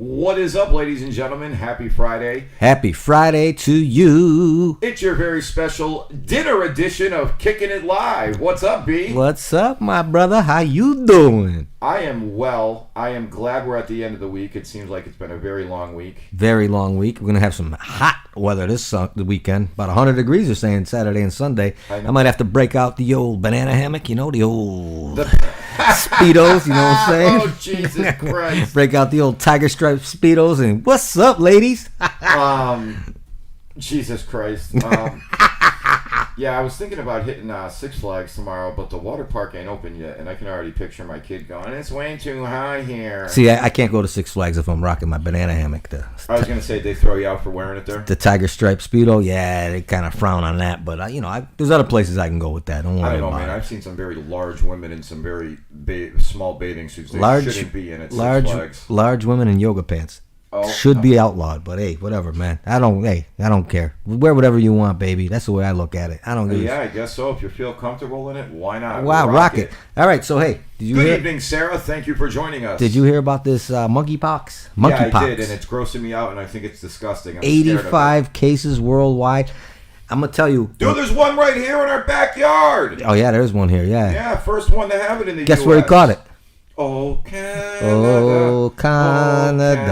What is up, ladies and gentlemen? Happy Friday. Happy Friday to you. It's your very special dinner edition of Kickin' It Live. What's up, B? What's up, my brother? How you doing? I am well. I am glad we're at the end of the week. It seems like it's been a very long week. Very long week. We're going to have some hot weather the weekend. About 100 degrees, they're saying, Saturday and Sunday. I might have to break out the old banana hammock, the old Speedos, you know what I'm saying? Oh, Jesus Christ. Break out the old tiger stripe Speedos and what's up, ladies? Jesus Christ. Yeah, I was thinking about hitting Six Flags tomorrow, but the water park ain't open yet, and I can already picture my kid going, it's way too high here. See, I can't go to Six Flags if I'm rocking my banana hammock. I was going to say, they throw you out for wearing it there? The tiger stripe Speedo, yeah, they kind of frown on that, but, there's other places I can go with that. Don't worry I don't know, about man. it. I've seen some very large women in some very small bathing suits. They shouldn't be in at Six Flags. Large women in yoga pants. Should be outlawed, but hey, whatever, man. I don't care. Wear whatever you want, baby. That's the way I look at it. I don't give I guess so. If you feel comfortable in it, why not? Wow, rock it. All right, so hey, Good evening, Sarah. Thank you for joining us. Did you hear about this monkeypox? Yeah, I did, and it's grossing me out, and I think it's disgusting. I'm 85 cases worldwide. I'm gonna tell you, dude. There's one right here in our backyard. Oh yeah, there's one here. Yeah. Yeah, first one to have it in the Guess U.S. where he caught it? Oh, Canada. Oh, Canada.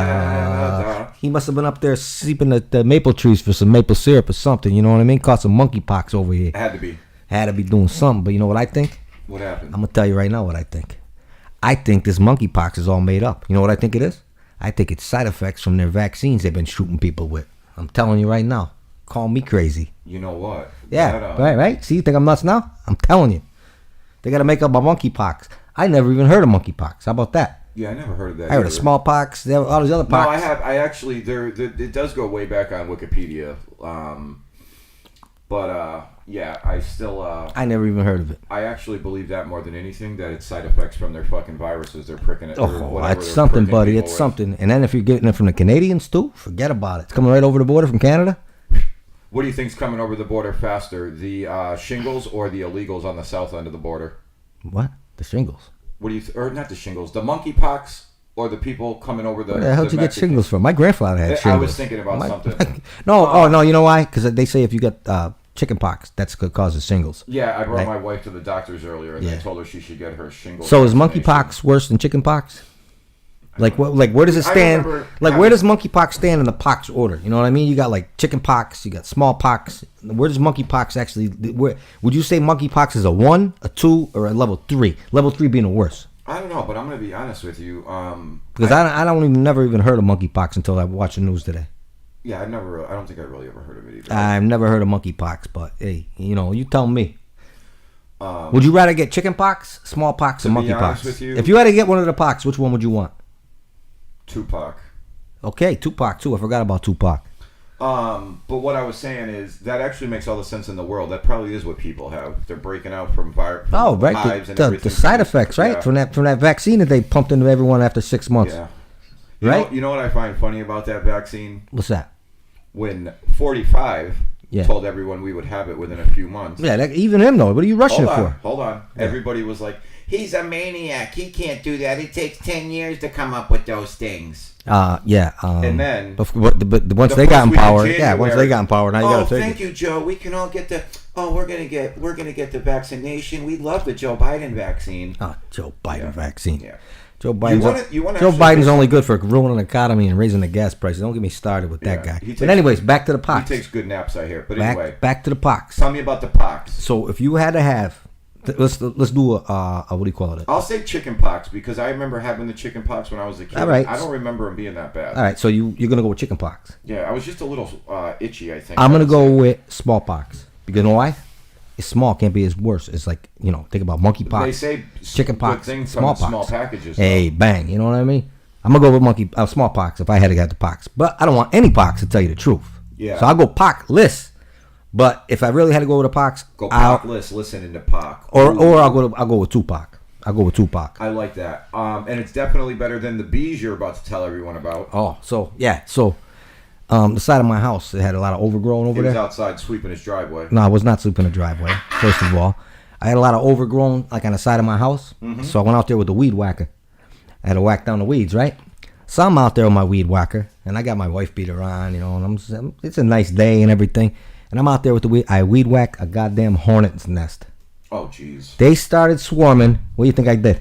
He must have been up there sleeping at the maple trees for some maple syrup or something. You know what I mean? Caught some monkeypox over here. Had to be. Had to be doing something. But you know what I think? What happened? I'm going to tell you right now what I think. I think this monkeypox is all made up. You know what I think it is? I think it's side effects from their vaccines they've been shooting people with. I'm telling you right now. Call me crazy. You know what? Yeah, right? See, you think I'm nuts now? I'm telling you. They got to make up a monkeypox. I never even heard of monkeypox. How about that? Yeah, I never heard of that. I heard of smallpox. All these other pox. No, I have. I actually, it does go way back on Wikipedia. Yeah, I still. I never even heard of it. I actually believe that more than anything, that it's side effects from their fucking viruses. They're pricking it. Oh, it's something, buddy. It's something. And then if you're getting it from the Canadians too, forget about it. It's coming right over the border from Canada. What do you think's coming over the border faster, the shingles or the illegals on the south end of the border? What? The shingles. What do you or not the shingles? The monkeypox or the people coming over the? Where the hell did you get shingles from? My grandfather had shingles. I was thinking about something. No, you know why? Because they say if you get chicken pox, that's could cause shingles. Yeah, I brought my wife to the doctors earlier, and they told her she should get her shingles. So is monkeypox worse than chicken pox? Like what? Like where does it stand? Where does monkeypox stand in the pox order? You know what I mean? You got like chicken pox, you got smallpox. Where does monkeypox actually? Where would you say monkeypox is a 1, a 2, or a level 3? Level 3 being the worst. I don't know, but I'm gonna be honest with you. Because I never even heard of monkeypox until I watched the news today. Yeah, I don't think I really ever heard of it either. I've never heard of monkeypox, but hey, you tell me. Would you rather get chicken pox, smallpox, or monkeypox? If you had to get one of the pox, which one would you want? Tupac. Okay, Tupac too. I forgot about Tupac. But what I was saying is that actually makes all the sense in the world. That probably is what people have. They're breaking out from hives and everything. The side effects, right? Yeah. From that vaccine that they pumped into everyone after 6 months. Yeah. Right? You know what I find funny about that vaccine? What's that? When 45 told everyone we would have it within a few months. Yeah, even him though. What are you rushing it for? Hold on. Yeah. Everybody was like, he's a maniac. He can't do that. It takes 10 years to come up with those things. And then, but once they got in power, now you got to take it. Thank you, Joe. We can all get the. Oh, we're gonna get the vaccination. We love the Joe Biden vaccine. Oh, Joe Biden vaccine. Yeah. Joe Biden's only good for ruining the economy and raising the gas prices. Don't get me started with that guy. But anyways, back to the pox. He takes good naps, I hear. But anyway, back to the pox. Tell me about the pox. So if you had to have, let's do a what do you call it? I'll say chicken pox because I remember having the chicken pox when I was a kid. All right. I don't remember them being that bad. All right, so you're gonna go with chicken pox. Yeah, I was just a little itchy, I think. I'm gonna go with smallpox. Because you know why? It's small, can't be as worse. It's like, think about monkeypox. They say chicken pox, smallpox. Small packages. Hey, bang, you know what I mean? I'm going to go with smallpox if I had to get the pox. But I don't want any pox, to tell you the truth. Yeah. So I'll go pox-less. But if I really had to go with a pox, go pox-less, listening to Pac. Or I'll go with Tupac. I'll go with Tupac. I like that. And it's definitely better than the bees you're about to tell everyone about. Oh, so the side of my house, it had a lot of overgrown over there. He was outside sweeping his driveway. No, I was not sweeping the driveway, first of all. I had a lot of overgrown, like on the side of my house. Mm-hmm. So I went out there with the weed whacker. I had to whack down the weeds, right? So I'm out there with my weed whacker, and I got my wife beater on, and it's a nice day and everything. And I'm out there with the weed. I weed whack a goddamn hornet's nest. Oh, jeez. They started swarming. What do you think I did?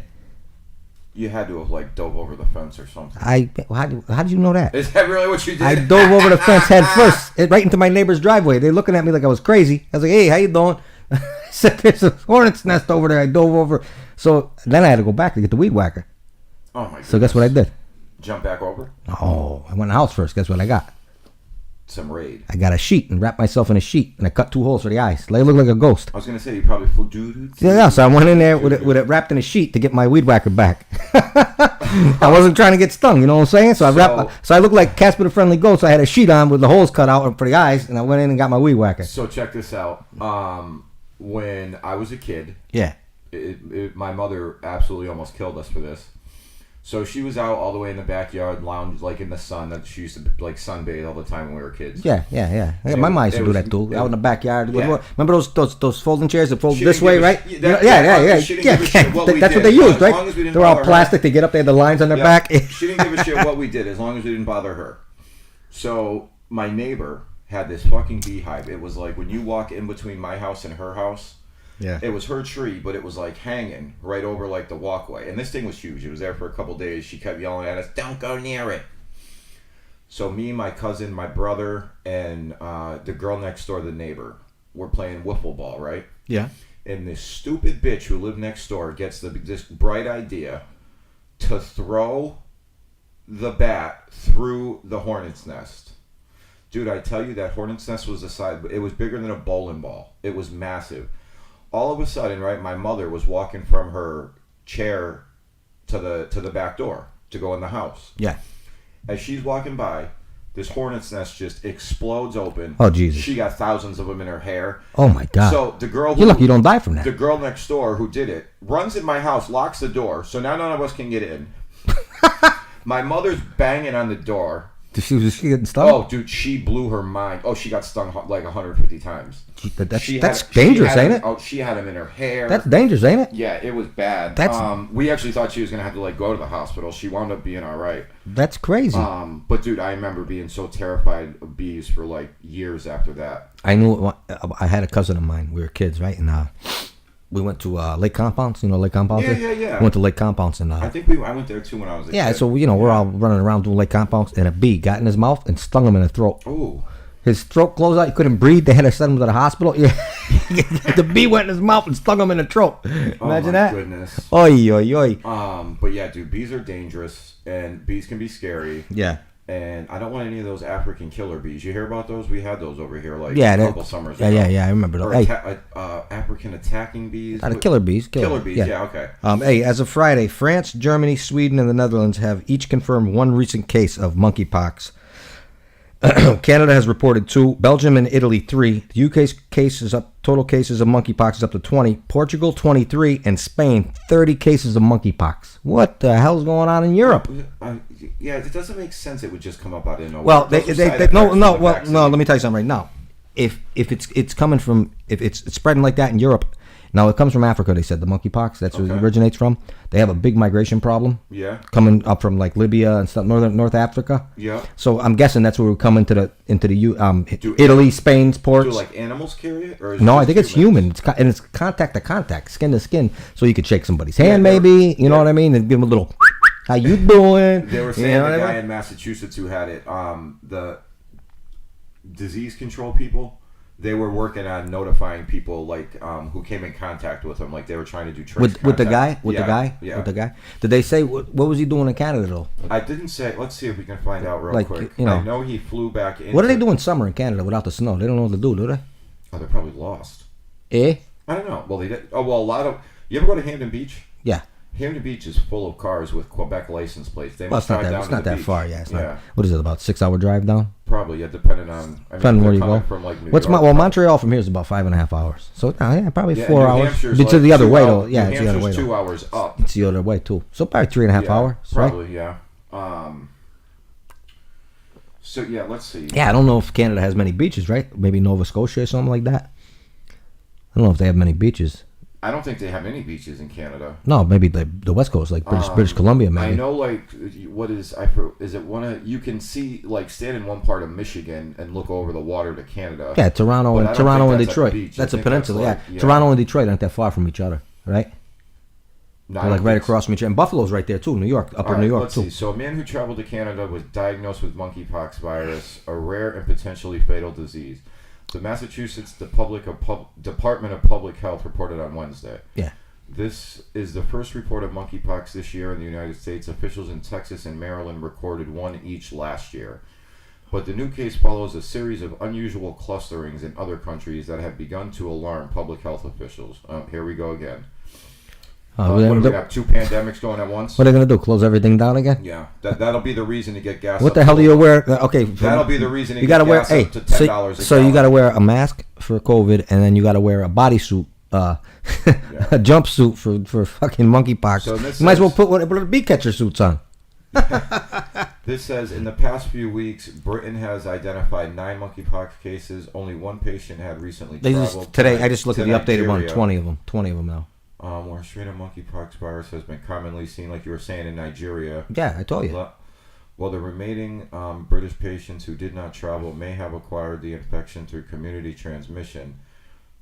You had to have, like, dove over the fence or something. How did you know that? Is that really what you did? I dove over the fence head first, right into my neighbor's driveway. They're looking at me like I was crazy. I was like, hey, how you doing? I said, there's a hornet's nest over there. I dove over. So then I had to go back to get the weed whacker. Oh, my goodness. So guess what I did? Jump back over? Oh, I went in the house first. Guess what I got? Some raid. I got a sheet and wrapped myself in a sheet, and I cut 2 holes for the eyes. Like, I look like a ghost. I was going to say, you probably flew doo-doo. Yeah, so I went in there with it wrapped in a sheet to get my weed whacker back. I wasn't trying to get stung, you know what I'm saying? So I looked like Casper the Friendly Ghost. I had a sheet on with the holes cut out for the eyes, and I went in and got my weed whacker. So check this out. When I was a kid, yeah, my mother absolutely almost killed us for this. So she was out all the way in the backyard, lounge like in the sun. That she used to like sunbathe all the time when we were kids. Yeah. My mom used to do that too. Out in the backyard. Yeah. Remember those folding chairs that fold this way, right? Yeah. That's what they used, right? They're all plastic. They get up. They had the lines on their back. She didn't give a shit what we did as long as we didn't bother her. So my neighbor had this fucking beehive. It was like when you walk in between my house and her house. Yeah. It was her tree, but it was like hanging right over like the walkway. And this thing was huge. It was there for a couple days. She kept yelling at us, "Don't go near it." So me, my cousin, my brother, and the girl next door, the neighbor, were playing wiffle ball, right? Yeah. And this stupid bitch who lived next door gets this bright idea to throw the bat through the hornet's nest. Dude, I tell you, that hornet's nest was the size. It was bigger than a bowling ball. It was massive. All of a sudden, right, my mother was walking from her chair to the back door to go in the house. Yeah. As she's walking by, this hornet's nest just explodes open. Oh, Jesus. She got thousands of them in her hair. Oh, my God. So the girl... You're lucky you don't die from that. The girl next door who did it runs in my house, locks the door, so now none of us can get in. My mother's banging on the door. Was she getting stung? Oh, dude, she blew her mind. Oh, she got stung like 150 times. That's dangerous, ain't it? Oh, she had him in her hair. That's dangerous, ain't it? Yeah, it was bad. We actually thought she was gonna have to like go to the hospital. She wound up being all right. That's crazy. But dude, I remember being so terrified of bees for like years after that. I knew. I had a cousin of mine. We were kids, right? And we went to Lake Compounce. You know Lake Compounce? Yeah. We went to Lake Compounce and I think I went there too when I was a kid. Yeah, so we're all running around doing Lake Compounce, and a bee got in his mouth and stung him in the throat. Ooh. His throat closed out. He couldn't breathe. They had to send him to the hospital. Yeah. The bee went in his mouth and stung him in the throat. Imagine that. Oh, my goodness. Oy. But yeah, dude, bees are dangerous, and bees can be scary. Yeah. And I don't want any of those African killer bees. You hear about those? We had those over here like a couple summers ago. Yeah, I remember those. African attacking bees. Killer bees. Killer bees, yeah, okay. Hey, as of Friday, France, Germany, Sweden, and the Netherlands have each confirmed 1 recent case of monkeypox. Canada has reported 2, Belgium and Italy 3. The UK's total cases of monkeypox is up to 20. Portugal 23, and Spain 30 cases of monkeypox. What the hell's going on in Europe? Yeah, it doesn't make sense. It would just come up out of nowhere. Well, no. Let me tell you something right now. If it's coming from if it's spreading like that in Europe. Now, it comes from Africa, they said, the monkeypox. That's where it originates from. They have a big migration problem. Yeah. Coming up from, like, Libya and stuff, North Africa. Yeah. So I'm guessing that's where we come into Italy, Spain's ports. Do, like, animals carry it? Or is no, I think it's human. It's contact to contact, skin to skin. So you could shake somebody's hand, maybe. You know what I mean? And give them a little, how you doing? They were saying the guy in Massachusetts who had it, the disease control people, they were working on notifying people like who came in contact with him, like they were trying to do trace with the guy. Did they say what was he doing in Canada though? I didn't say. Let's see if we can find out real quick. I know he flew back in. What do they do in summer in Canada without the snow? They don't know what to do they? Oh, they're probably lost. I don't know. Well, they did. Oh, well, a lot of. You ever go to Hampton Beach? Yeah. Hampton Beach is full of cars with Quebec license plates. They must drive down it's not that beach. Far. Yeah, it's not. What is it? About 6-hour drive down? Probably, yeah, depending on. Depending where you go. From like New York. Montreal from here is about 5.5 hours. So probably 4 hours. It's like the other way though. Yeah, it's the other way. 2 hours up. It's the other way too. So probably 3.5 hours. Probably, right? Yeah. So yeah, let's see. Yeah, I don't know if Canada has many beaches, right? Maybe Nova Scotia or something like that. I don't know if they have many beaches. I don't think they have any beaches in Canada. No, maybe the West Coast, like British Columbia, maybe. I know, like, what is it one of you can see like stand in one part of Michigan and look over the water to Canada. Yeah, Toronto and Detroit. That's a peninsula. Like, yeah, Toronto and Detroit aren't that far from each other, right? No, they're like right across from each other. And Buffalo's right there too. New York, upper New York let's too. See. So a man who traveled to Canada was diagnosed with monkeypox virus, a rare and potentially fatal disease. The Massachusetts Department of Public Health reported on Wednesday. Yeah. This is the first report of monkeypox this year in the United States. Officials in Texas and Maryland recorded one each last year. But the new case follows a series of unusual clusterings in other countries that have begun to alarm public health officials. Here we go again. What do we have? 2 pandemics going at once? What are they going to do? Close everything down again? Yeah. That'll be the reason to get gas. What the hell do you wear? Okay. That'll be the reason to you get gotta wear, gas up to $10 So you got to wear a mask for COVID, and then you got to wear a bodysuit, a jumpsuit for fucking monkeypox. So you might as well put one of the bee catcher suits on. This says, in the past few weeks, Britain has identified 9 monkeypox cases. Only 1 patient had recently traveled. Today, I just looked at the updated one. 20 of them. 20 of them now. Where a strain of monkeypox virus has been commonly seen, like you were saying, in Nigeria. Yeah, I told you. Well, the remaining British patients who did not travel may have acquired the infection through community transmission.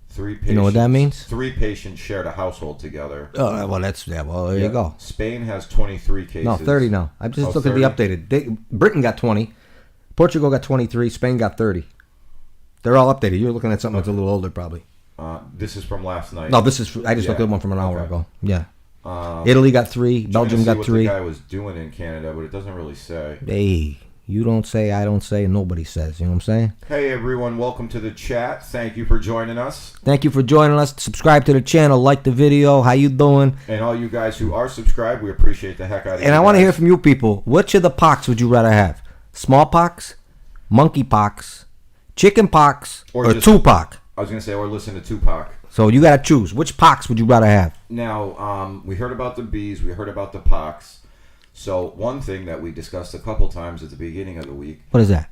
3 patients, you know what that means? 3 patients shared a household together. Oh, well, there you go. Spain has 23 cases. No, 30 now. I just looked at the updated. Britain got 20. Portugal got 23. Spain got 30. They're all updated. You're looking at something that's a little older, probably. This is from last night. No, I just looked at one from an hour ago. Yeah. Italy got 3. Belgium got 3. What the guy was doing in Canada, but it doesn't really say. Hey, you don't say, I don't say, and nobody says. You know what I'm saying? Hey, everyone. Welcome to the chat. Thank you for joining us. Thank you for joining us. Subscribe to the channel. Like the video. How you doing? And all you guys who are subscribed, we appreciate the heck out of you. And I want to hear from you people. Which of the pox would you rather have? Smallpox, monkeypox, chickenpox, or Tupac? I was going to say, or listen to Tupac. So you got to choose. Which pox would you rather have? Now, we heard about the bees. We heard about the pox. So one thing that we discussed a couple times at the beginning of the week. What is that?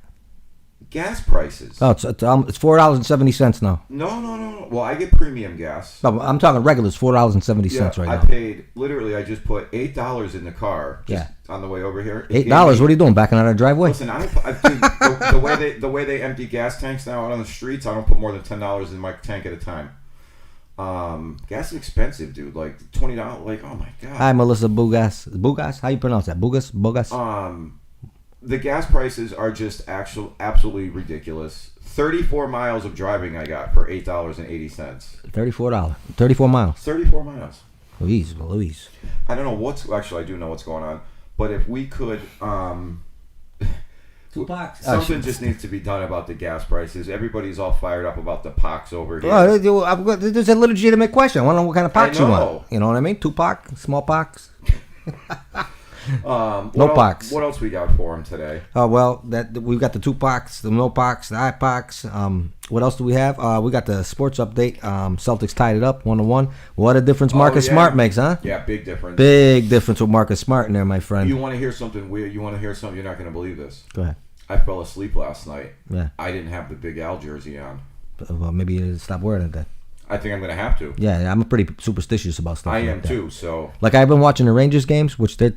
Gas prices. Oh, it's $4.70 now. No. Well, I get premium gas. No, I'm talking regular. It's $4.70 right now. I paid, literally, I just put $8 in the car on the way over here. $8? What are you doing, backing out of the driveway? Listen, the way they empty gas tanks now out on the streets, I don't put more than $10 in my tank at a time. Gas is expensive, dude. Like $20. Like, oh my god. Hi, Melissa Bugas. How you pronounce that? Bogus. The gas prices are just absolutely ridiculous. 34 miles of driving I got for $8.80. $34. 34 miles. 34 miles. Louise. I don't know what's actually. I do know what's going on, but if we could, something just needs to be done about the gas prices. Everybody's all fired up about the pox over here. Oh, this is a legitimate question. I want to know what kind of pox you want. You know what I mean? Tupac, smallpox. No pox. What else we got for him today? Oh well, we've got the 2 pox, the no pox, the eye pox. What else do we have? We got the sports update. Celtics tied it up 1-1. What a difference Marcus Smart makes, huh? Yeah, big difference. Big difference with Marcus Smart in there, my friend. You want to hear something weird? You want to hear something? You're not going to believe this. Go ahead. I fell asleep last night. Yeah. I didn't have the Big Al jersey on. Well, maybe you stop wearing it then. I think I'm going to have to. Yeah, I'm pretty superstitious about stuff. I am too. So, like, I've been watching the Rangers games, which they're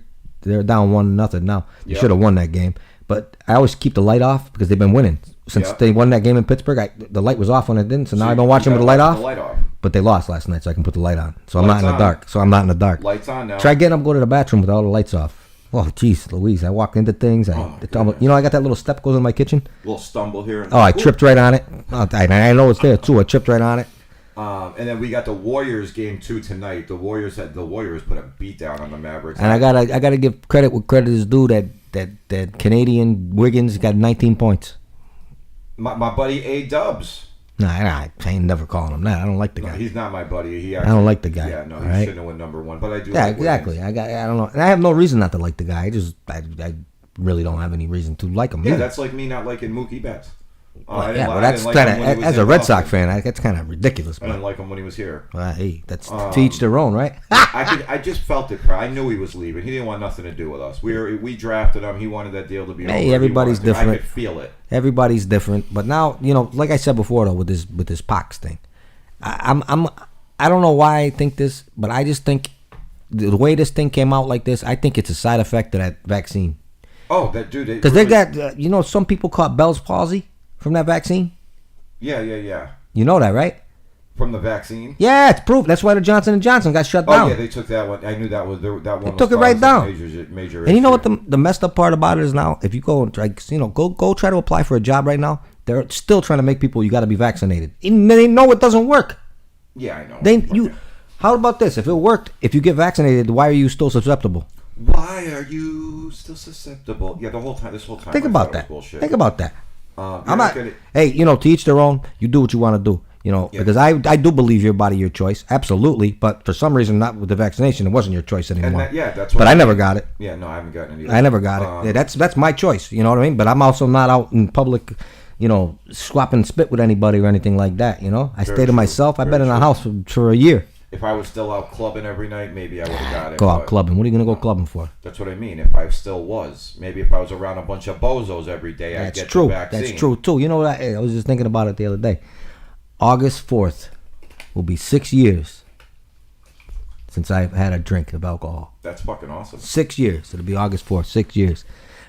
down 1-0 now. They should have won that game, but I always keep the light off because they've been winning since they won that game in Pittsburgh. The light was off when it didn't, so now I've been watching with the light off. But they lost last night, so I can put the light on. So I'm not in the dark. Lights on now. Try getting up, go to the bathroom with all the lights off. Oh, jeez, Louise, I walk into things. I got that little step goes in my kitchen. Little stumble here. I tripped right on it. I know it's there too. I tripped right on it. And then we got the Warriors game 2 tonight. The Warriors put a beat down on the Mavericks. And I gotta give credit where credit is due. That Canadian Wiggins got 19 points. My buddy A-Dubs. Nah, I ain't never calling him that. I don't like the guy. No, he's not my buddy. I don't like the guy. Yeah, no, he shouldn't have won number 1. But I do. Yeah, like exactly. Wiggins. I don't know. And I have no reason not to like the guy. I really don't have any reason to like him. Yeah, that's like me not liking Mookie Betts. That's kind of, as a Red Sox fan, that's kind of ridiculous. I didn't like him when he was here. Hey, that's to each their own, right? I just felt it. I knew he was leaving. He didn't want nothing to do with us. We drafted him. He wanted that deal to be over. Hey, everybody's different. I could feel it. Everybody's different. But now, like I said before, though, with this Pox thing, I'm I don't know why I think this, but I just think the way this thing came out like this, I think it's a side effect of that vaccine. Oh, that dude. Because they got, some people caught Bell's palsy from that vaccine. Yeah. You know that, right? From the vaccine. Yeah, it's proof. That's why the Johnson & Johnson got shut down. Oh yeah, they took that one. I knew that was that one. They took it right down. Major and you know what the messed up part about it is now? If you go go try to apply for a job right now, they're still trying to make people you got to be vaccinated. And they know it doesn't work. Yeah, I know. How about this? If it worked, if you get vaccinated, why are you still susceptible? Why are you still susceptible? Yeah, this whole time. Think about that. Think about that. I'm not. Hey, to each their own. You do what you want to do. Because I do believe your body, your choice, absolutely. But for some reason, not with the vaccination, it wasn't your choice anymore. That's what. But I never got it. Yeah, no, I haven't gotten it either. I never got it. Yeah, that's my choice. You know what I mean? But I'm also not out in public, swapping spit with anybody or anything like that. I stay to myself. I've been in the house for a year. If I was still out clubbing every night, maybe I would have got it. Go out clubbing. What are you gonna go clubbing for? That's what I mean. If I still was, maybe if I was around a bunch of bozos every day, I'd get the vaccine. That's true too. You know what? I was just thinking about it the other day. August 4th will be 6 years since I've had a drink of alcohol. That's fucking awesome. 6 years. It'll be August 4th. 6 years.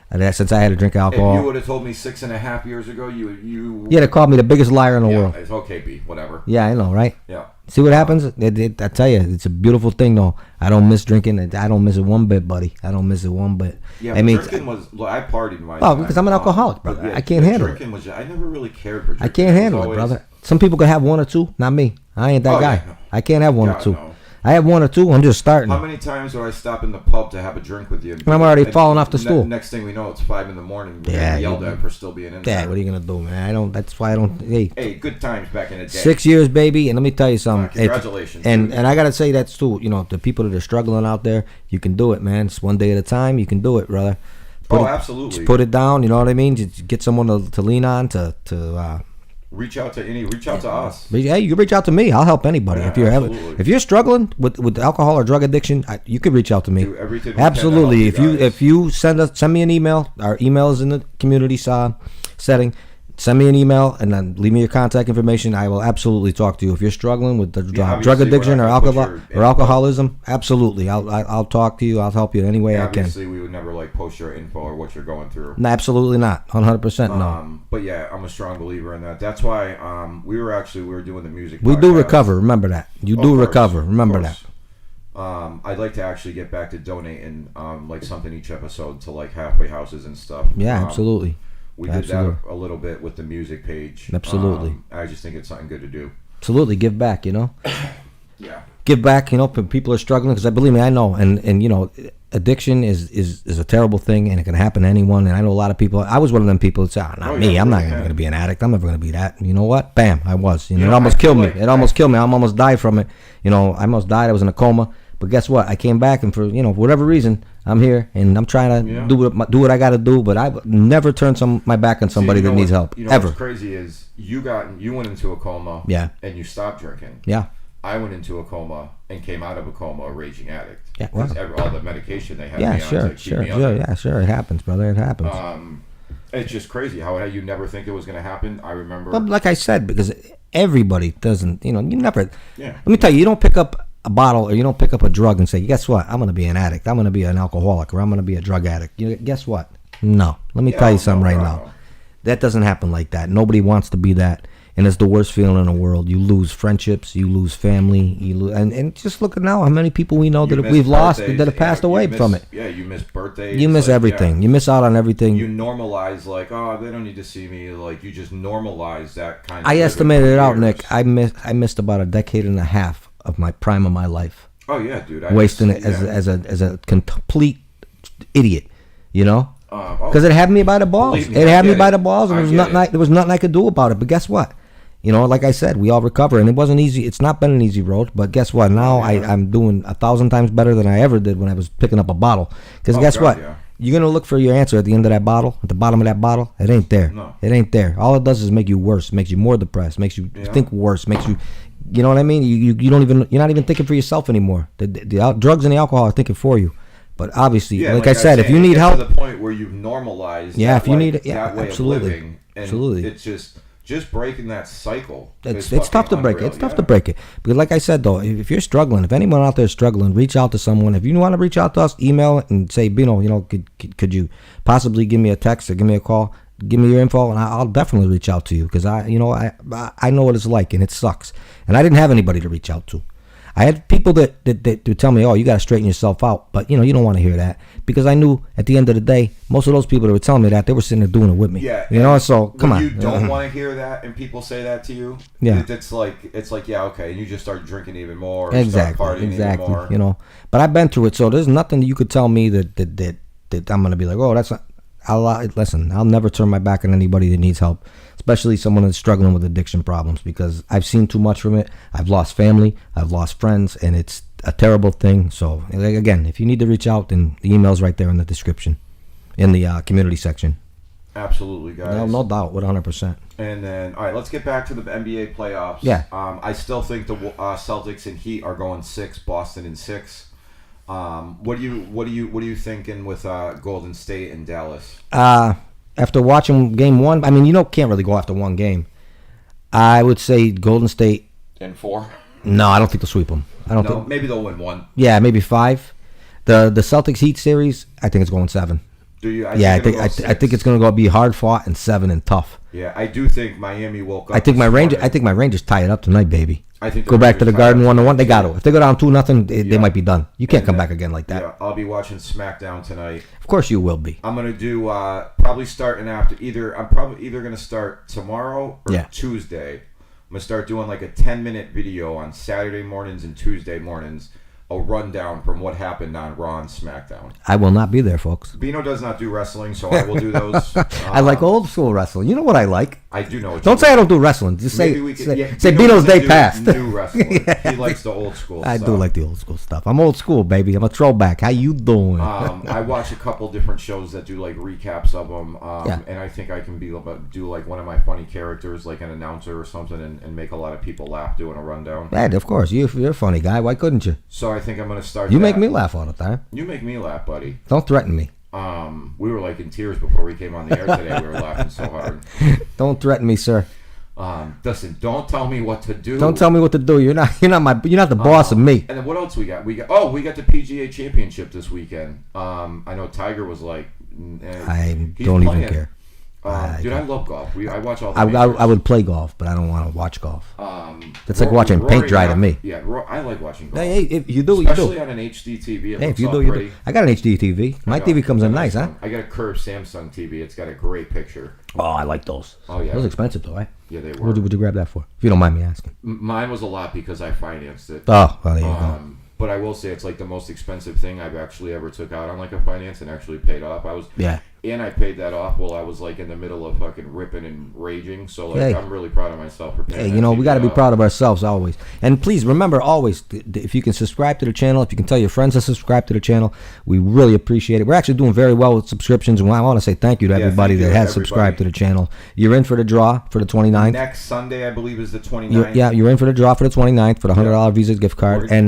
And that's since I had a drink of alcohol. If you would have told me 6.5 years ago, you. Yeah, they called me the biggest liar in the world. It's okay, B. Whatever. Yeah, I know, right? Yeah. See what happens? I tell you, it's a beautiful thing, though. I don't miss drinking. I don't miss it one bit, buddy. I don't miss it one bit. Yeah, drinking was. I partied my. Oh, because I'm an alcoholic, brother. I can't handle it. I never really cared for drinking. I can't handle it, brother. Some people can have one or two, not me. I ain't that guy. Yeah, no. I can't have one or two. No. I have one or two. I'm just starting. How many times do I stop in the pub to have a drink with you? And I'm already falling off the stool. Next thing we know, it's 5 a.m. Yeah, yelled at for still being in there. Yeah, what are you gonna do, man? That's why I don't. Hey, good times back in the day. 6 years, baby, and let me tell you something. Congratulations. And I gotta say that's too. The people that are struggling out there, you can do it, man. It's one day at a time. You can do it, brother. Absolutely. Just put it down. You know what I mean? Just get someone to lean on to. Reach out to us. Hey, you can reach out to me. I'll help anybody. Yeah, if you're struggling with alcohol or drug addiction, you can reach out to me. Do everything we absolutely. Can to help If you send me an email, our email is in the community setting. Send me an email and then leave me your contact information. I will absolutely talk to you if you're struggling with the drug addiction or alcoholism. Absolutely, I'll talk to you. I'll help you any way I can. Obviously, we would never post your info or what you're going through. No, absolutely not. 100% no. But yeah, I'm a strong believer in that. That's why we were doing the music. We do recover. Remember that. You do recover. Remember that. I'd like to actually get back to donating something each episode to halfway houses and stuff. Yeah, absolutely. We did that a little bit with the music page. Absolutely. I just think it's something good to do. Absolutely. Give back, Yeah. Give back, when people are struggling, because believe me, I know. And addiction is a terrible thing, and it can happen to anyone. And I know a lot of people. I was one of them people that say, not me. I'm not going to be an addict. I'm never going to be that. You know what? Bam, I was. It almost killed me. It almost killed me. I almost died from it. I almost died. I was in a coma. But guess what? I came back, and for whatever reason, I'm here, and I'm trying to do what I got to do. But I never turn my back on somebody that needs help. Ever. What's crazy is you went into a coma. Yeah. And you stopped drinking. Yeah. I went into a coma and came out of a coma a raging addict. Yeah. Wow. All the medication they had. Yeah. Me on to keep me under. Yeah. Sure. It happens, brother. It happens. It's just crazy how you never think it was going to happen. I remember. But like I said, because everybody doesn't. You never. Yeah. Let me tell you, you don't pick up a bottle or you don't pick up a drug and say, guess what, I'm going to be an addict, I'm going to be an alcoholic, or I'm going to be a drug addict. Guess what? No. Let me tell you something now. That doesn't happen like that. Nobody wants to be that, and it's the worst feeling in the world. You lose friendships, you lose family, and just look at now how many people we know that we've lost that have passed away from it. Yeah, you miss birthdays. You miss everything. You miss out on everything. You normalize they don't need to see me. You just normalize that kind of. I estimated it out, Nick. I missed about a decade and a half of my prime of my life. Oh yeah, dude. Wasting it as a complete idiot, because it had me by the balls. It had me by the balls, and there was nothing I could do about it. But guess what? Like I said, we all recover, and it wasn't easy. It's not been an easy road, but guess what? Now I'm doing 1,000 times better than I ever did when I was picking up a bottle. Because guess what? Yeah. You're gonna look for your answer at the end of that bottle, at the bottom of that bottle. It ain't there. No. It ain't there. All it does is make you worse, makes you more depressed, makes you think worse, makes you. You know what I mean? You're not even thinking for yourself anymore. The drugs and the alcohol are thinking for you. But obviously, like I said, if you need help, to the point where you've normalized. Yeah, if you need it, that way absolutely, of living, and absolutely. It's just just breaking that cycle. It's tough to break it. It's tough to break it. Because like I said, though, if you're struggling, if anyone out there is struggling, reach out to someone. If you want to reach out to us, email it and say, Bino, could you possibly give me a text or give me a call? Give me your info, and I'll definitely reach out to you because I know what it's like, and it sucks. And I didn't have anybody to reach out to. I had people that would tell me, "Oh, you got to straighten yourself out," but you don't want to hear that because I knew at the end of the day, most of those people that were telling me that they were sitting there doing it with me. Yeah, So come on. You don't want to hear that, and people say that to you. Yeah, it's like yeah, okay, and you just start drinking even more. Exactly. Even more. But I've been through it, so there's nothing that you could tell me that I'm gonna be like, oh, that's not. Listen, I'll never turn my back on anybody that needs help, especially someone that's struggling with addiction problems, because I've seen too much from it. I've lost family, I've lost friends, and it's a terrible thing. So, again, if you need to reach out, then the email's right there in the description, in the community section. Absolutely, guys. No doubt, 100%. And then, all right, let's get back to the NBA playoffs. Yeah. I still think the Celtics and Heat are going 6, Boston in 6. What are you thinking with Golden State and Dallas? After watching game 1, I mean, can't really go after one game. I would say Golden State in 4. No, I don't think they'll sweep them. Maybe they'll win 1. Yeah, maybe 5. The Celtics Heat series, I think it's going 7. Do you? I think it's going to be hard fought and 7 and tough. Yeah, I do think Miami woke up. I think my Rangers tie it up tonight, baby. I think go back to the Garden 1-1. They got to. If they go down 2-0, they might be done. You can't come back again like that. Yeah, I'll be watching SmackDown tonight. Of course you will be. I'm gonna do probably starting after I'm probably either gonna start tomorrow or Tuesday. I'm gonna start doing like a 10-minute video on Saturday mornings and Tuesday mornings. A rundown from what happened on Raw and SmackDown. I will not be there, folks. Bino does not do wrestling, so I will do those. I like old school wrestling. You know what I like? I do know. Don't say I don't do wrestling. Just say Bino's day passed. New wrestling. He likes the old school stuff. I do like the old school stuff. I'm old school, baby. I'm a throwback. How you doing? I watch a couple different shows that do like recaps of them, and I think I can do like one of my funny characters, like an announcer or something, and make a lot of people laugh doing a rundown. Yeah, of course. You're a funny guy. Why couldn't you? So I think I'm going to start. You make me laugh all the time. You make me laugh, buddy. Don't threaten me. We were like in tears before we came on the air today. We were laughing so hard. Don't threaten me, sir. Listen, don't tell me what to do. Don't tell me what to do. You're not the boss of me. And then what else we got? We got the PGA Championship this weekend. I know Tiger was like. I don't even care. Dude, I love golf. I watch all the I would play golf, but I don't want to watch golf. That's like watching paint dry to me. Yeah, I like watching golf. Hey, if you do, especially you do. on an HD TV. Hey, if you do, you do. I got an HD TV. My TV comes in nice, huh? I got a curved Samsung TV. It's got a great picture. Oh, I like those. Oh yeah, those are expensive though, right? Yeah, they were. What would you grab that for? If you don't mind me asking. Mine was a lot because I financed it. Oh, well, there you go. But I will say it's like the most expensive thing I've actually ever took out on like a finance and actually paid off. And I paid that off while I was like in the middle of fucking ripping and raging. So like I'm really proud of myself for paying. Hey, we got to be proud of ourselves always. And please remember always, if you can subscribe to the channel, if you can tell your friends to subscribe to the channel, we really appreciate it. We're actually doing very well with subscriptions, and I want to say thank you to everybody that has subscribed to the channel. You're in for the draw for the 29th. Next Sunday, I believe, is the 29th. You're in for the draw for the 29th for the $100 Visa gift card, and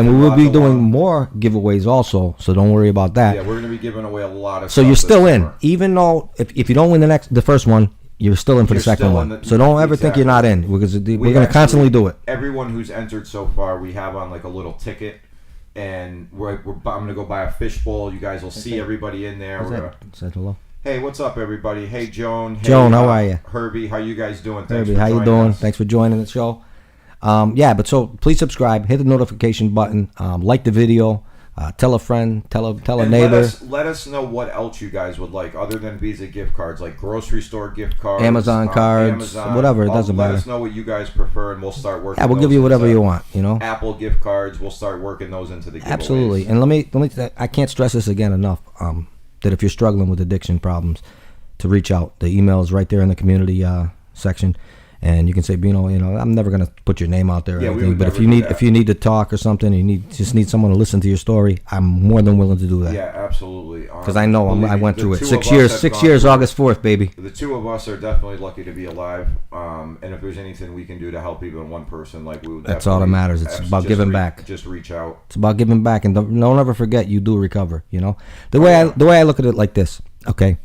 we will be doing more giveaways also. So don't worry about that. Yeah, we're going to be giving away a lot of. So you're still in, even though if you don't win the first one, you're still in for the second one. So don't ever think you're not in, because we're going to constantly do it. Everyone who's entered so far, we have on like a little ticket, and I'm going to go buy a fishbowl. You guys will see everybody in there. Say hello. Hey, what's up, everybody? Hey, Joan. Hey, Joan, how are you? Herbie, how you guys doing? Herbie, how you doing? Thanks for joining the show. But so please subscribe, hit the notification button, like the video. Tell a friend, tell a neighbor. Let us know what else you guys would like other than Visa gift cards, like grocery store gift cards, Amazon cards, whatever. It doesn't matter. Let us know what you guys prefer, and we'll start working. Yeah, we'll give you whatever you want. Apple gift cards. We'll start working those into the giveaways. Absolutely. And let me. I can't stress this again enough. That if you're struggling with addiction problems, to reach out. The email is right there in the community section. And you can say, Bino, I'm never gonna put your name out there or anything. But if you need to talk or something, you just need someone to listen to your story, I'm more than willing to do that. Yeah, absolutely. Because I know I went through it. 6 years. 6 years, August 4th, baby. The two of us are definitely lucky to be alive. And if there's anything we can do to help even one person, like we would. That's all that matters. It's about giving back. Just reach out. It's about giving back, and don't ever forget you do recover. The way I look at it like this. Okay,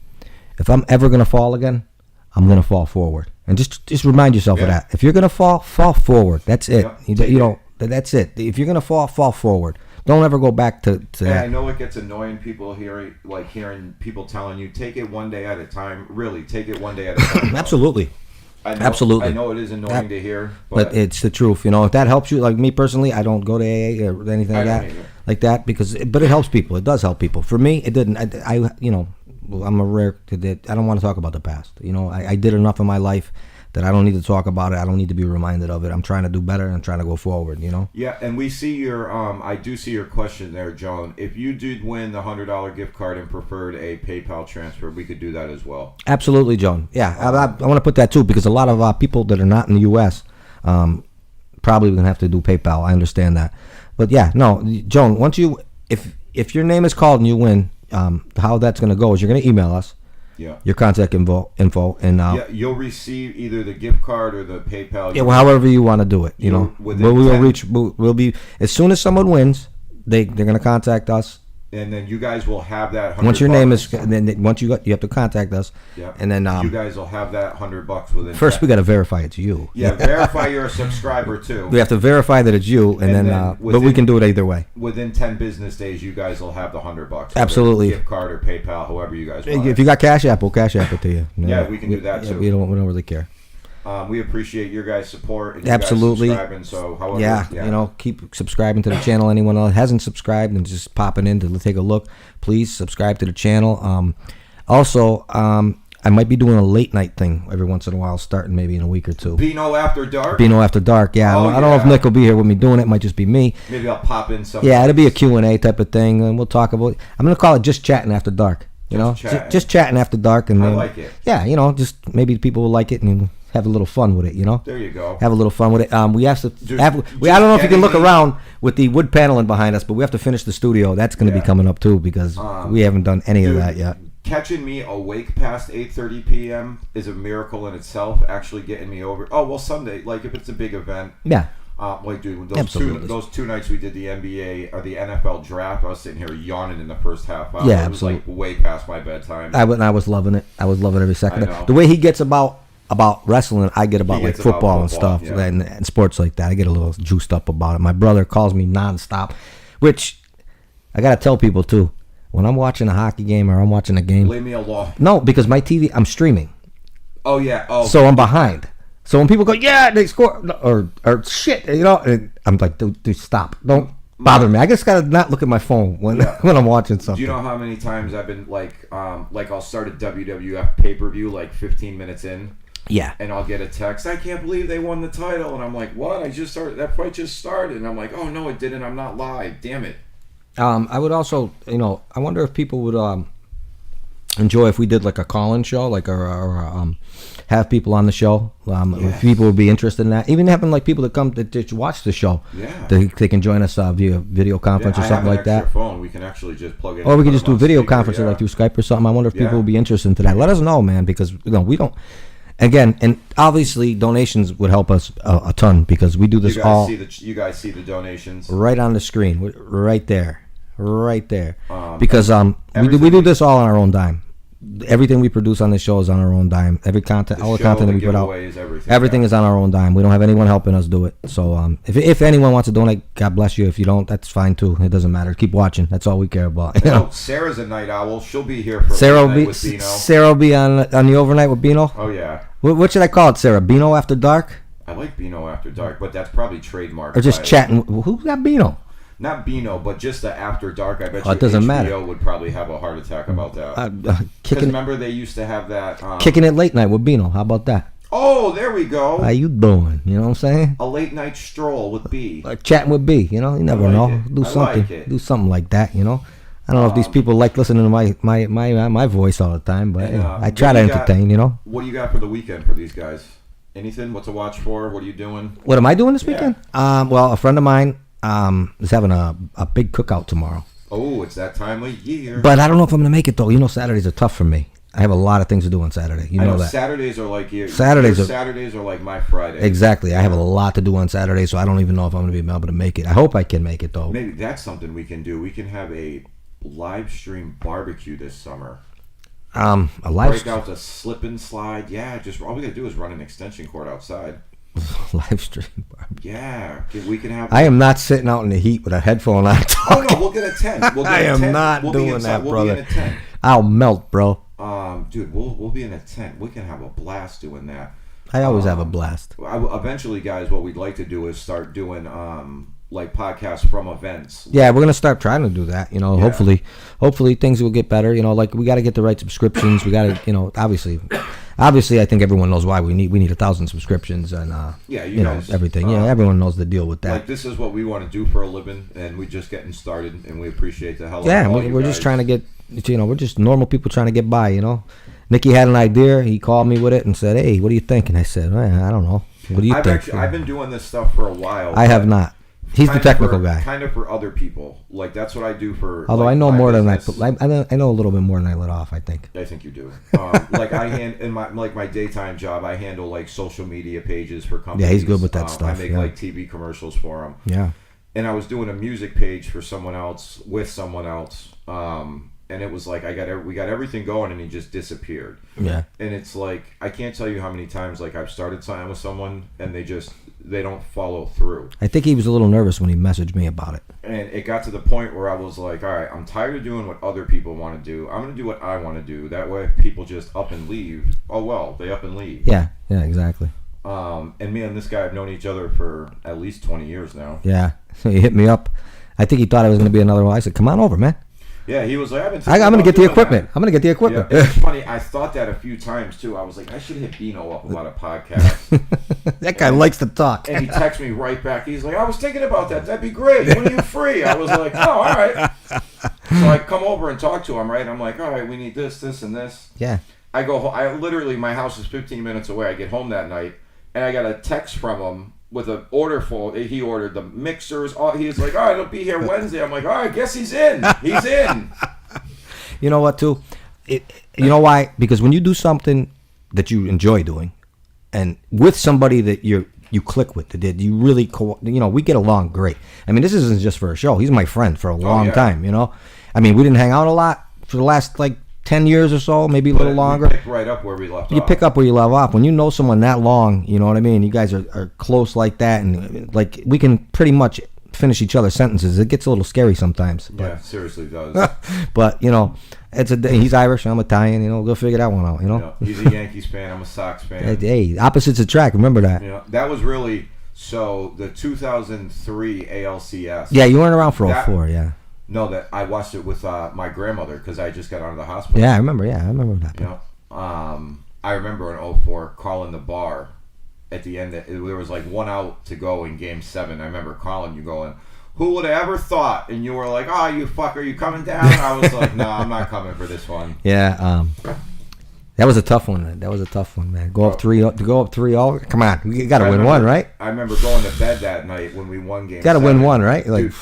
if I'm ever gonna fall again, I'm gonna fall forward. And just remind yourself of that. If you're gonna fall forward. That's it. You know, that's it. If you're gonna fall forward. Don't ever go back to that. I know it gets annoying people hearing people telling you, take it one day at a time. Really, take it one day at a time. Absolutely. Absolutely. I know it is annoying to hear, but it's the truth. You know, if that helps you, like me personally, I don't go to AA or anything like that but it helps people. It does help people. For me, it didn't. I you know, I'm a rare. I don't want to talk about the past. You know, I did enough in my life that I don't need to talk about it. I don't need to be reminded of it. I'm trying to do better and I'm trying to go forward, you know? Yeah, and we see your, I do see your question there, John. If you did win the $100 gift card and preferred a PayPal transfer, we could do that as well. Absolutely, John. Yeah, I want to put that too, because a lot of people that are not in the U.S. Probably going to have to do PayPal. I understand that. But yeah, no, Joan, once you, if your name is called and you win, how that's going to go is you're going to email us. Yeah. Your contact info, and you'll receive either the gift card or the PayPal. Yeah, well, however you want to do it, you know. We'll be as soon as someone wins, they're going to contact us. And then you guys will have that. Once your name is, and then once you have to contact us. Yeah. And then you guys will have that $100 within. First, we got to verify it's you. Yeah, verify you're a subscriber too. We have to verify that it's you, and then but we can do it either way. Within 10 business days, you guys will have the $100. Absolutely. Gift card or PayPal, however you guys want. If you got Cash App, we'll Cash App it to you. Yeah, we can do that too. We don't really care. We appreciate your guys' support. And Absolutely. You guys subscribing, so however, yeah, you know, keep subscribing to the channel. Anyone else hasn't subscribed and just popping in to take a look, please subscribe to the channel. Also, I might be doing a late night thing every once in a while, starting maybe in a week or two. Bino After Dark? Bino After Dark, yeah. I don't know if Nick will be here with me doing it. It might just be me. Maybe I'll pop in something. Yeah, it'll be a Q&A type of thing, and we'll talk about. I'm going to call it Just Chatting After Dark. You know, just chatting after dark, and then, I like it. Yeah, you know, just maybe people will like it and have a little fun with it. You know, there you go. Have a little fun with it. We have to. I don't know if you can look around with the wood paneling behind us, but we have to finish the studio. That's going to be coming up too because we haven't done any of that yet. Catching me awake past 8:30 p.m. is a miracle in itself. Actually getting me over. Oh well, Sunday, like if it's a big event. Yeah. Like dude, those two nights we did the NBA or the NFL draft, I was sitting here yawning in the first half hour. Yeah, it was like way past my bedtime. I was loving it. I was loving every second. The way he gets about wrestling, I get about like football and stuff and sports like that. I get a little juiced up about it. My brother calls me nonstop, which I gotta tell people too. When I'm watching a hockey game or I'm watching a game, leave me alone. No, because my TV, I'm streaming. Oh yeah. Oh. So I'm behind. So when people go, yeah, they score, or shit, you know, and I'm like, dude, stop. Don't bother me. I just got to not look at my phone when I'm watching something. Do you know how many times I've been like I'll start a WWF pay-per-view like 15 minutes in? Yeah. And I'll get a text, I can't believe they won the title. And I'm like, what? That fight just started. And I'm like, oh, no, it didn't. I'm not live. Damn it. I would also, you know, I wonder if people would enjoy if we did like a call-in show, like or have people on the show. If people would be interested in that, even having like people that come to watch the show. Yeah, they can join us via video conference or something like that. Phone, we can actually just plug it. Or we can just do video conferencing like through Skype or something. I wonder if people would be interested in that. Let us know, man, because you know we don't. Again, and obviously donations would help us a ton because we do this all. You guys see the donations right on the screen, right there. Because we do this all on our own dime. Everything we produce on this show is on our own dime. All the content that we put out, everything is on our own dime. We don't have anyone helping us do it. So if anyone wants to donate, God bless you. If you don't, that's fine too. It doesn't matter. Keep watching. That's all we care about. You know? Sarah's a night owl. She'll be here for Sarah with Bino. Sarah will be on the overnight with Bino. Oh yeah. What should I call it, Sarah? Bino After Dark? I like Bino After Dark, but that's probably trademarked. Or just chatting. Who's got Bino? Not Bino, but just the After Dark. I bet it doesn't matter. HBO would probably have a heart attack about that. Because remember they used to have that... Kicking It Late Night with Bino. How about that? Oh, there we go. How you doing? You know what I'm saying? A late night stroll with B. Chatting with B. You know, you never know. Do something. Do something like that. You know. I don't know if these people like listening to my voice all the time, but I try to entertain. You know. What do you got for the weekend for these guys? Anything? What to watch for? What are you doing? What am I doing this weekend? Well, a friend of mine is having a big cookout tomorrow. Oh, it's that time of year. But I don't know if I'm going to make it, though. You know, Saturdays are tough for me. I have a lot of things to do on Saturday. You know that. Saturdays are like you. Saturdays are like my Friday. Exactly. I have a lot to do on Saturday, so I don't even know if I'm going to be able to make it. I hope I can make it, though. Maybe that's something we can do. We can have a live stream barbecue this summer. A live break out the slip and slide. Yeah, just all we gotta do is run an extension cord outside. live stream barbecue. Yeah, we can have. I am not sitting out in the heat with a headphone on. Oh no, we'll get a tent. We'll get I a am tent. not we'll doing that, we'll brother. Be in a tent. I'll melt, bro. Dude, we'll be in a tent. We can have a blast doing that. I always have a blast. Eventually, guys, what we'd like to do is start doing like podcasts from events. Yeah, we're gonna start trying to do that. You know, hopefully things will get better. You know, like we got to get the right subscriptions. We got to, you know, obviously, I think everyone knows why we need 1,000 subscriptions and you guys, know, everything. Yeah, everyone knows the deal with that. Like this is what we want to do for a living, and we're just getting started, and we appreciate the hell. Yeah, we're just trying to get. You know, we're just normal people trying to get by. You know, Nicky had an idea. He called me with it and said, "Hey, what do you think?" And I said, I don't know. What do you think? I've been doing this stuff for a while. I have not. He's the technical guy. Kind of for other people. Like, that's what I do for... Although like, I know more business. than I know a little bit more than I let off, I think. I think you do. Like, in my daytime job, I handle, like, social media pages for companies. Yeah, he's good with that stuff. I make, like, TV commercials for them. Yeah. And I was doing a music page for someone else, with someone else. And it was like, we got everything going, and he just disappeared. Yeah. And it's like, I can't tell you how many times, like, I've started something with someone, and they don't follow through. I think he was a little nervous when he messaged me about it. And it got to the point where I was like, all right, I'm tired of doing what other people want to do. I'm going to do what I want to do. That way, if people just up and leave, oh, well, they up and leave. Yeah, exactly. And me and this guy have known each other for at least 20 years now. Yeah, he hit me up. I think he thought I was going to be another one. I said, come on over, man. Yeah, he was like, I'm going to get the equipment. I'm going to get the equipment. Yeah, it's funny. I thought that a few times, too. I was like, I should hit Bino up about a podcast. That guy likes to talk. And he texted me right back. He's like, I was thinking about that. That'd be great. When are you free? I was like, oh, all right. So I come over and talk to him, right? I'm like, all right, we need this, this, and this. Yeah. I go home. Literally, my house is 15 minutes away. I get home that night, and I got a text from him with an order full. He ordered the mixers. He's like, all right, it'll be here Wednesday. I'm like, all right, I guess he's in. He's in. You know what, too? You know why? Because when you do something that you enjoy doing, and with somebody that you click with, that you really, we get along great. I mean, this isn't just for a show. He's my friend for a long time, you know? I mean, we didn't hang out a lot for the last, 10 years or so, maybe a little longer. We pick right up where we left off. You pick up where you left off. When you know someone that long, you know what I mean? You guys are close like that, and we can pretty much finish each other's sentences. It gets a little scary sometimes. Yeah, seriously does. But, he's Irish, I'm Italian, go figure that one out, Yeah, he's a Yankees fan, I'm a Sox fan. Hey, opposites attract, remember that. Yeah, that was really, the 2003 ALCS. Yeah, you weren't around for 04, yeah. No, that I watched it with my grandmother because I just got out of the hospital. Yeah, I remember that. Yeah. I remember in 04 calling the bar at the end. There was one out to go in Game 7. I remember calling you going, who would have ever thought? And you were like, oh, you fucker, you coming down? I was like, no, I'm not coming for this one. Yeah, that was a tough one, man. Go up 3-0. Come on, you got to win one, right? I remember going to bed that night when we won Game 7. Got to win one, right? Dude,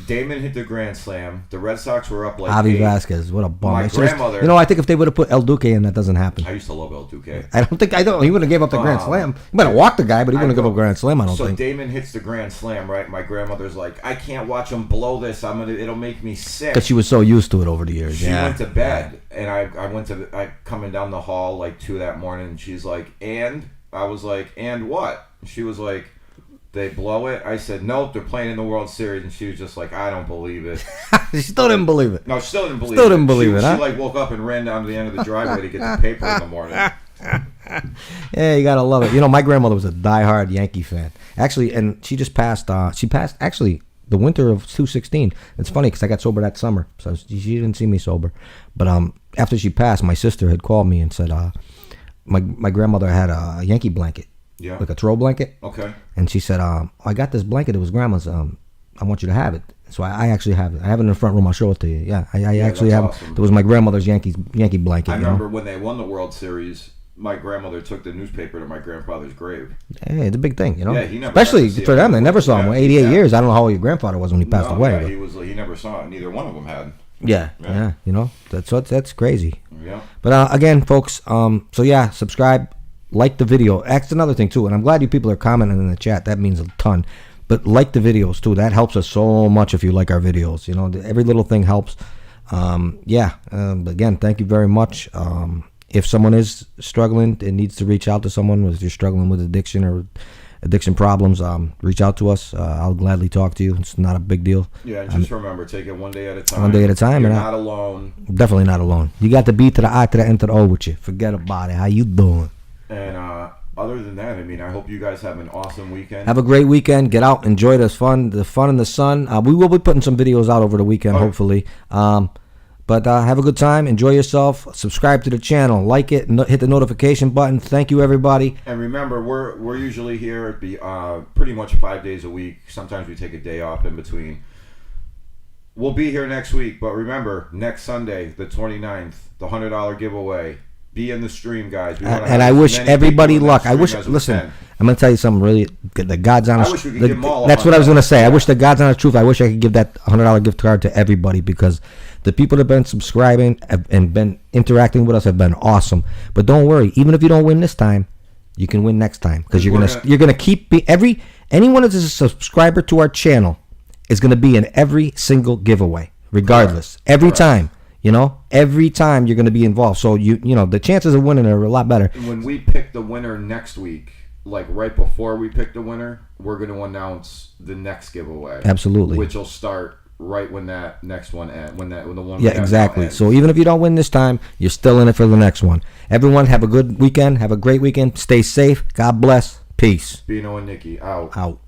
Damon hit the grand slam. The Red Sox were up Avi Vasquez, what a bum. My grandmother. I think if they would have put El Duque in, that doesn't happen. I used to love El Duque. He wouldn't have gave up the grand slam. He might have walked the guy, but he wouldn't have given up grand slam, I don't think. So Damon hits the grand slam, right? My grandmother's like, I can't watch him blow this. It'll make me sick. Because she was so used to it over the years. She went to bed, and I coming down the hall 2 that morning, and she's like, and? I was like, and what? She was like, they blow it. I said, nope, they're playing in the World Series. And she was just like, I don't believe it. She still didn't believe it. No, she still didn't believe it. She woke up and ran down to the end of the driveway to get the paper in the morning. Yeah, you got to love it. My grandmother was a diehard Yankee fan. Actually, and she just passed. She passed, actually, the winter of 2016. It's funny because I got sober that summer. So she didn't see me sober. But after she passed, my sister had called me and said my grandmother had a Yankee blanket. Yeah. Like a throw blanket. Okay. And she said, I got this blanket. It was grandma's. I want you to have it. So I actually have it. I have it in the front room. I'll show it to you. Yeah, I actually have awesome. it. It was my grandmother's Yankee blanket. I remember when they won the World Series, my grandmother took the newspaper to my grandfather's grave. Hey, it's a big thing, Yeah, he never especially for them. They never saw him. 88 years. I don't know how old your grandfather was when he passed away. Yeah, he never saw it. Neither one of them had. Yeah. That's crazy. Yeah. But again, folks, subscribe. Like the video. That's another thing too, and I'm glad you people are commenting in the chat. That means a ton. But like the videos too. That helps us so much if you like our videos. Every little thing helps. Again, thank you very much. If someone is struggling and needs to reach out to someone, if you're struggling with addiction or addiction problems, reach out to us. I'll gladly talk to you. It's not a big deal. Yeah, and just remember, take it one day at a time. One day at a time. You're not alone. Definitely not alone. You got the B to the I to the N to the O with you. Forget about it. How you doing? And other than that, I mean, I hope you guys have an awesome weekend. Have a great weekend. Get out, enjoy the fun in the sun. We will be putting some videos out over the weekend, hopefully. But have a good time. Enjoy yourself. Subscribe to the channel. Like it. Hit the notification button. Thank you, everybody. And remember, we're usually here pretty much 5 days a week. Sometimes we take a day off in between. We'll be here next week. But remember, next Sunday, the 29th, the $100 giveaway. Be in the stream, guys. And I wish everybody luck. I wish. Listen, I'm gonna tell you something. Really, the God's honest. I wish we could give them all. That's what I was gonna say. I wish the God's honest truth. I wish I could give that $100 gift card to everybody because the people that have been subscribing and been interacting with us have been awesome. But don't worry. Even if you don't win this time, you can win next time because you're gonna keep anyone that's a subscriber to our channel is gonna be in every single giveaway, regardless. Every time. Every time you're going to be involved. So, the chances of winning are a lot better. When we pick the winner next week, like right before we pick the winner, we're going to announce the next giveaway. Absolutely. Which will start right when that next one ends. When the one. Yeah, exactly. So even if you don't win this time, you're still in it for the next one. Everyone, have a good weekend. Have a great weekend. Stay safe. God bless. Peace. Bino and Nicky, out. Out.